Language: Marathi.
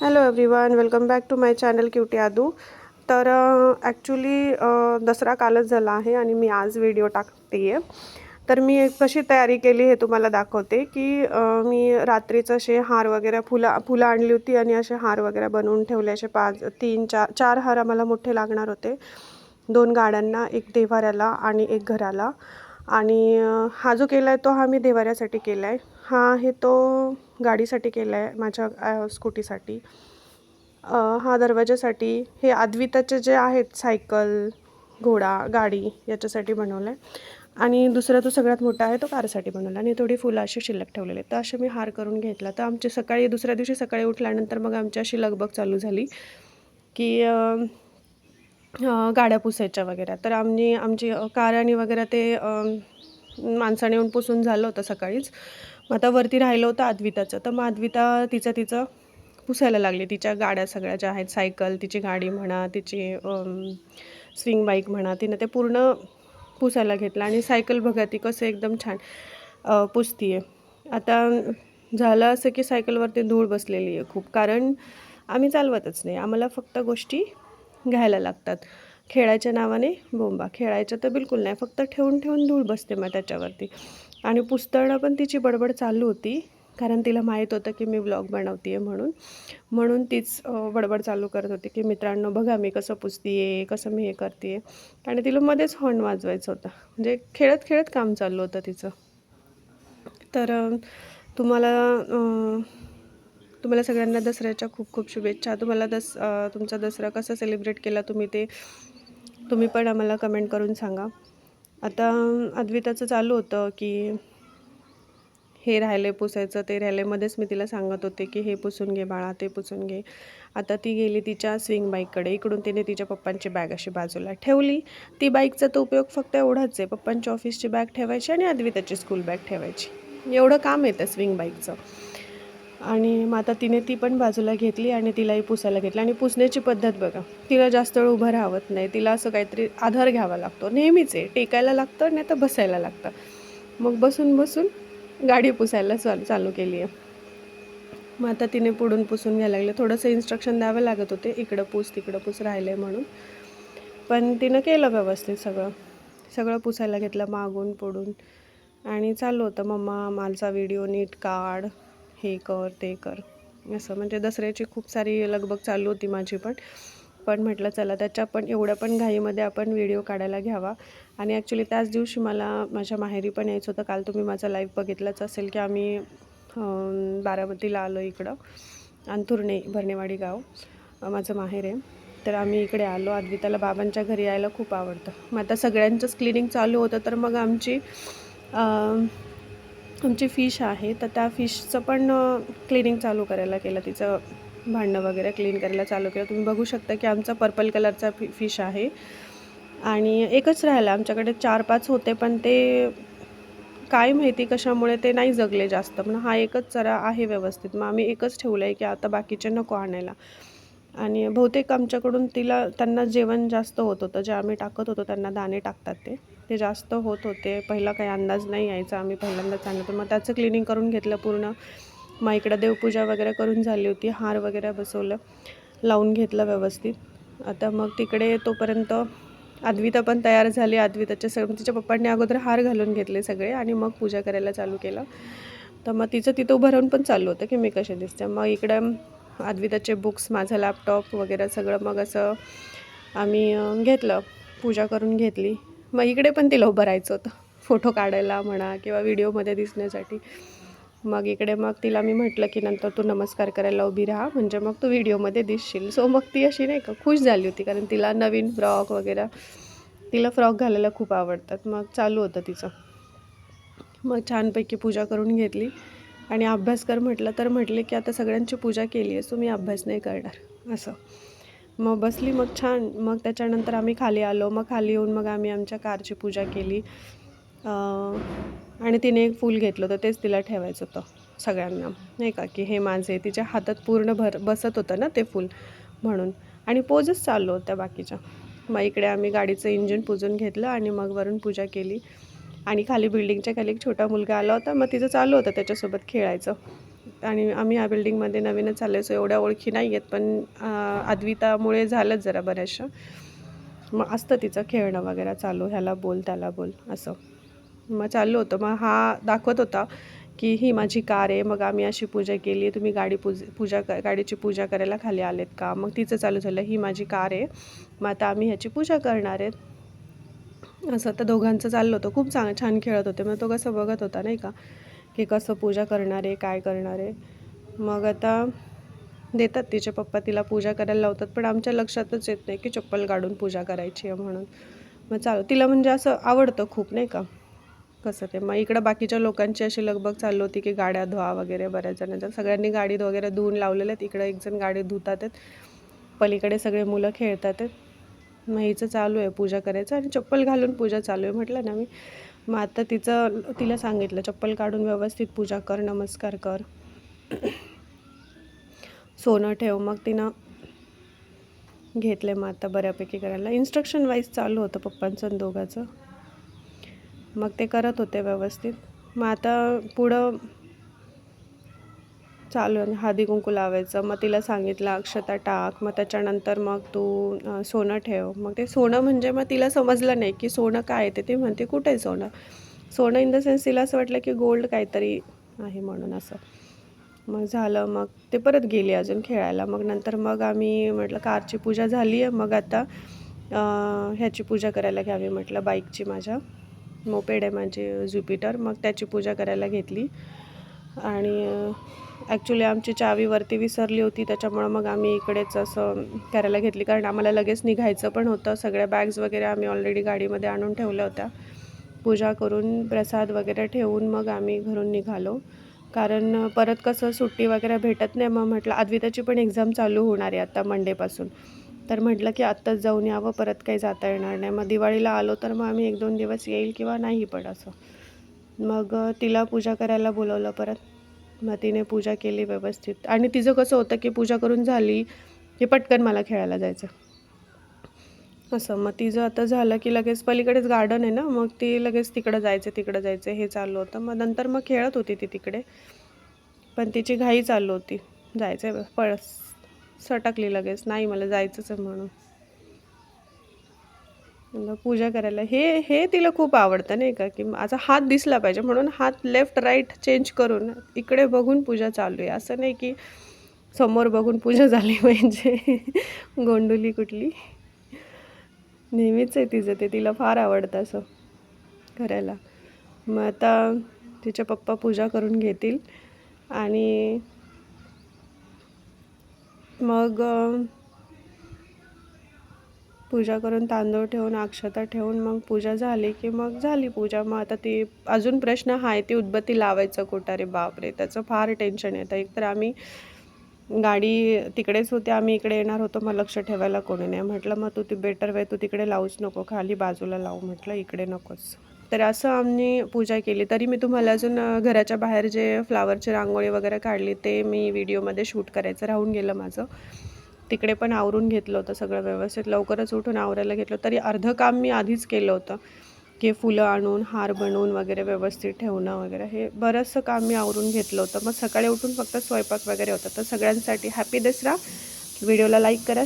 Hello everyone, welcome back to my channel cutie Aadu. तर ॲक्च्युली दसरा कालच झाला आहे आणि मी आज व्हिडिओ टाकते आहे. तर मी कशी तयारी केली हे तुम्हाला दाखवते की मी रात्रीच असे हार वगैरे फुलं आणली होती आणि असे हार वगैरे बनवून ठेवले. असे 4 हार आम्हाला मोठे लागणार होते, 2 गाड्यांना, 1 देव्हाऱ्याला आणि 1 घराला. आणि हा जो केला आहे तो मी देव्हाऱ्यासाठी केला आहे. हा आहे तो गाडीसाठी केला आहे, माझ्या स्कूटीसाठी. हा दरवाजासाठी, हे अद्विताचे जे आहेत सायकल, घोडा, गाडी याच्यासाठी बनवलं आहे. आणि दुसरा तो सगळ्यात मोठा आहे तो कारसाठी बनवला. आणि थोडी फुलं अशी शिल्लक ठेवलेले. तर असे मी हार करून घेतला. तर आमची दुसऱ्या दिवशी सकाळी उठल्यानंतर मग आमची अशी लगबग चालू झाली की गाड्या पुसायच्या वगैरे. तर आमची कार आणि वगैरे ते माणसाने येऊन पुसून झालं होतं सकाळीच. मग आता वरती राहिलं होतं अद्विताचं. तर मग अद्विता तिचं पुसायला लागली. तिच्या गाड्या सगळ्या ज्या आहेत, सायकल, तिची गाडी म्हणा, तिची स्विंग बाईक म्हणा, तिनं ते पूर्ण पुसायला घेतलं. आणि सायकल बघा ती कसं एकदम छान पुसती आहे. आता झालं असं की सायकलवरती धूळ बसलेली आहे खूप, कारण आम्ही चालवतच नाही. आम्हाला फक्त गोष्टी घ्यायला लागतात. खेळायच्या नावाने बोंबा, खेळायच्या तर बिलकुल नाही, फक्त ठेवून ठेवून धूळ बसते मग त्याच्यावरती. आणि पुसताना पण तिची बडबड चालू होती, कारण तिला माहीत होतं की मी व्लॉग बनवते आहे म्हणून तीच बडबड चालू करत होती की मित्रांनो बघा मी कसं पुसते आहे, कसं मी हे करते आहे. आणि तिला मध्येच हॉर्न वाजवायचं होतं, म्हणजे खेळत खेळत काम चाललं होतं तिचं. तर तुम्हाला सगळ्यांना दसऱ्याच्या खूप खूप शुभेच्छा. तुमचा दसरा कसा सेलिब्रेट केला तुम्ही पण आम्हाला कमेंट करून सांगा. आता अद्विताचं चालू होतं की हे राहिले पुसायचं, ते राहिले. मध्येच मी तिला सांगत होते की हे पुसून घे बाळा, ते पुसून घे. आता ती गेली तिच्या स्विंग बाईककडे. इकडून तिने तिच्या पप्पांची बॅग अशी बाजूला ठेवली. ती बाईकचा तो उपयोग फक्त एवढाच आहे, पप्पांची ऑफिसची बॅग ठेवायची आणि अद्विताची स्कूल बॅग ठेवायची, एवढं काम येतं स्विंग बाईकचं. आणि मग आता तिने ती पण बाजूला घेतली आणि तिलाही पुसायला घेतलं. आणि पुसण्याची पद्धत बघा, तिला जास्त वेळ उभं राहावत नाही. तिला असं काहीतरी आधार घ्यावा लागतो, नेहमीच आहे. टेकायला लागतं नाही तर बसायला लागतं. मग बसून बसून गाडी पुसायला चालू केली आहे. मग आता तिने पुढून पुसून घ्यायला लागले. थोडंसं इन्स्ट्रक्शन द्यावं लागत होते, इकडं पूस तिकडं पूस राहिलं आहे म्हणून. पण तिनं केलं व्यवस्थित सगळं पुसायला घेतलं मागून पुढून. आणि चालू होतं मम्मा माझा व्हिडिओ नीट काढ, हे कर ते कर, असं. म्हणजे दसऱ्याची खूप सारी लगबग चालू होती माझी पण म्हटलं चला त्याच्या पण एवढ्या पण घाईमध्ये आपण व्हिडिओ काढायला घ्यावा. आणि ॲक्च्युली त्याच दिवशी मला माझ्या माहेरी पण यायचं होतं. काल तुम्ही माझा लाईव्ह बघितलंच असेल की आम्ही बारामतीला आलो इकडं. अंथुर्णे, भरणेवाडी गाव माझं माहेर आहे. तर आम्ही इकडे आलो. अद्विताला बाबांच्या घरी यायला खूप आवडतं. मग आता सगळ्यांचंच क्लिनिंग चालू होतं, तर मग आमची फिश आहे, तर त्या फिशचं पण क्लिनिंग चालू करायला केलं. तिचं भांडं वगैरे क्लीन करायला चालू केलं. तुम्ही बघू शकता की आमचा पर्पल कलरचा फिश आहे. आणि एकच राहिला. आमच्याकडे 4-5 होते, पण ते काय माहिती कशामुळे ते नाही जगले जास्त. पण हा एकच जरा आहे व्यवस्थित. मग आम्ही एकच ठेवलं आहे की आता बाकीचे नको आणायला. आणि बहुतेक आमच्याकडून त्यांना जेवण जास्त होत होतं, जे आम्ही टाकत होतो त्यांना दाणे टाकतात ते जास्त होत होते. पहिला काही अंदाज नाही यायचा, आम्ही पहिल्यांदाच आणलं. मग त्याचं क्लिनिंग करून घेतलं पूर्ण. मग इकडं देवपूजा वगैरे करून झाली होती, हार वगैरे बसवलं, लावून घेतलं व्यवस्थित. आता मग तिकडे तोपर्यंत अद्विता पण तयार झाली. तिच्या पप्पांनी अगोदर हार घालून घेतले सगळे आणि मग पूजा करायला चालू केलं. तर मग तिथं उभं राहून पण चालू होतं की मी कसे दिसते. मग इकडं अद्विताचे बुक्स, माझा लॅपटॉप वगैरे सगळं मग असं आम्ही घेतलं, पूजा करून घेतली. मग इकडे पण तिला उभं राहायचं होतं, फोटो काढायला म्हणा किंवा व्हिडिओमध्ये दिसण्यासाठी. मग इकडे मग तिला मी म्हटलं की नंतर तू नमस्कार करायला उभी राहा, म्हणजे मग तू व्हिडिओमध्ये दिसशील. सो मग ती अशी नाही का खुश झाली होती, कारण तिला नवीन फ्रॉक वगैरे, तिला फ्रॉक घालायला खूप आवडतात. मग चालू होतं तिचं. मग छानपैकी पूजा करून घेतली. आणि अभ्यास कर म्हटलं तर म्हटले की आता सगळ्यांची पूजा केली आहे, सो मी अभ्यास नाही करणार, असं. मग बसली. मग छान. मग त्याच्यानंतर आम्ही खाली आलो. मग खाली येऊन मग आम्ही आमच्या कारची पूजा केली. आणि तिने एक फूल घेतलं होतं, तेच तिला ठेवायचं होतं सगळ्यांना, नाही का, की हे माझे. तिच्या हातात पूर्ण बसत होतं ना ते फूल, म्हणून. आणि पोजच चालू होत्या बाकीच्या. मग इकडे आम्ही गाडीचं इंजिन पुजून घेतलं आणि मग वरून पूजा केली. आणि खाली बिल्डिंगच्या खाली एक छोटा मुलगा आला होता, मग तिचं चालू होतं त्याच्यासोबत खेळायचं. आणि आम्ही ह्या बिल्डिंगमध्ये नवीनच आलो, सो एवढ्या ओळखी नाही आहेत, पण अद्वितामुळे झालंच जरा बऱ्याचशा. मग असतं तिचं खेळणं वगैरे चालू, ह्याला बोल त्याला बोल असं. मग चालू होतं. मग हा दाखवत होता की ही माझी कार आहे, मग आम्ही अशी पूजा केली, तुम्ही गाडीची पूजा करायला खाली आलेत का. मग तिचं चालू झालं, ही माझी कार आहे, मग आता आम्ही ह्याची पूजा करणार आहेत. असं तर दोघांचं चाललं होतं. खूप छान खेळत होते. मग तो कसं बघत होता नाही का, की कसं पूजा करणार आहे, काय करणार आहे. मग आता देतात तिचे पप्पा, तिला पूजा करायला लावतात, पण आमच्या लक्षातच येत नाही की चप्पल काढून पूजा करायची आहे म्हणून. मग चालू तिला म्हणजे असं आवडतं खूप नाही का कसं ते. मग इकडं बाकीच्या लोकांची अशी लगबग चालू होती की गाड्या धुवा वगैरे. बऱ्याच जणांच्या सगळ्यांनी गाडी वगैरे धुवून लावलेल्या आहेत. इकडं एकजण गाडी धुतात आहेत, पलीकडे सगळे मुलं खेळतात आहेत. मग हिचं चालू आहे पूजा करायचं आणि चप्पल घालून पूजा चालू आहे म्हटलं ना मी. मग आता तिला सांगितलं चप्पल काढून व्यवस्थित पूजा कर, नमस्कार कर, सोनं ठेव. मग तिनं घेतलं. मग आता बऱ्यापैकी करायला इन्स्ट्रक्शन वाईज चालू होतं पप्पांचं दोघांचं. मग ते करत होते व्यवस्थित. मग आता पुढं चालू आहे हळदी कुंकू लावायचं. मग तिला सांगितलं अक्षता टाक, मग त्याच्यानंतर मग तू सोनं ठेव. मग ते सोनं म्हणजे मग तिला समजलं नाही की सोनं काय आहे ते. म्हणते कुठे आहे सोनं. सोनं इन द सेन्स तिला असं वाटलं की गोल्ड काहीतरी आहे म्हणून असं. मग झालं. मग ते परत गेली अजून खेळायला. मग नंतर मग आम्ही म्हटलं कारची पूजा झाली आहे, मग आता ह्याची पूजा करायला घ्यावी म्हटलं, बाईकची. माझ्या मोपेड आहे माझी ज्युपिटर, मग त्याची पूजा करायला घेतली. आणि ॲक्च्युली आमची चावी वरती विसरली होती, त्याच्यामुळं मग आम्ही इकडेच असं करायला घेतली, कारण आम्हाला लगेच निघायचं पण होतं. सगळ्या बॅग्स वगैरे आम्ही ऑलरेडी गाडीमध्ये आणून ठेवल्या होत्या. पूजा करून प्रसाद वगैरे ठेवून मग आम्ही घरून निघालो, कारण परत कसं सुट्टी वगैरे भेटत नाही. मग म्हटलं अद्विताची पण एक्झाम चालू होणार आहे आता मंडेपासून, तर म्हटलं की आत्ताच जाऊन यावं, परत काही जाता येणार नाही. मग दिवाळीला आलो तर मग आम्ही 1-2 दिवस येईल किंवा नाही पण असं. मग तिला पूजा करायला बोलवलं परत. मग तिने पूजा केली व्यवस्थित. आणि तिचं कसं होतं की पूजा करून झाली की पटकन मला खेळायला जायचं असं. मग तिचं आता झालं की लगेच पलीकडेच गार्डन आहे ना, मग ती लगेच तिकडं जायचं हे चालू होतं. मग नंतर मग खेळत होती ती तिकडे, पण तिची घाई चालू होती जायचं. सटकली लगेच, नाही मला जायचंच आहे म्हणून. पूजा करायला हे तिला खूप आवडतं नाही का, की माझा हात दिसला पाहिजे म्हणून हात लेफ्ट राईट चेंज करून इकडे बघून पूजा चालू आहे. असं नाही की समोर बघून पूजा झाली पाहिजे. गोंडुली कुठली. नेहमीच आहे तिचं ते, तिला फार आवडतं असं करायला. मग आता तिचे पप्पा पूजा करून घेतील आणि मग पूजा करून तांदूळ ठेवून अक्षता ठेवून मग पूजा झाली की मग झाली पूजा. मग आता ती अजून प्रश्न आहे ती उदबत्ती लावायचं कुठं रे. बापरे, त्याचं फार टेन्शन येतं. एकतर आम्ही गाडी तिकडेच होते, आम्ही इकडे येणार होतो, मग लक्ष ठेवायला कोणी नाही. म्हटलं मग तू बेटर वे, तू तिकडे लावूच नको, खाली बाजूला लावू म्हटलं, इकडे नकोच. तर असं आम्ही पूजा केली. तरी मी तुम्हाला अजून घराच्या बाहेर जे फ्लावरची रांगोळी वगैरे काढली ते मी व्हिडिओमध्ये शूट करायचं राहून गेलं माझं. तिकडे पण आवरून घेतलं होतं सगळं व्यवस्थित, लवकरच उठून आवरायला घेतलं. तरी अर्धं काम मी आधीच केलं होतं, की फुलं आणून हार बनवून वगैरे व्यवस्थित ठेवणं वगैरे, हे बरंचसं काम मी आवरून घेतलं होतं. मग सकाळी उठून फक्त स्वयंपाक वगैरे होता. तर सगळ्यांसाठी हॅपी दसरा. व्हिडिओला लाईक करा.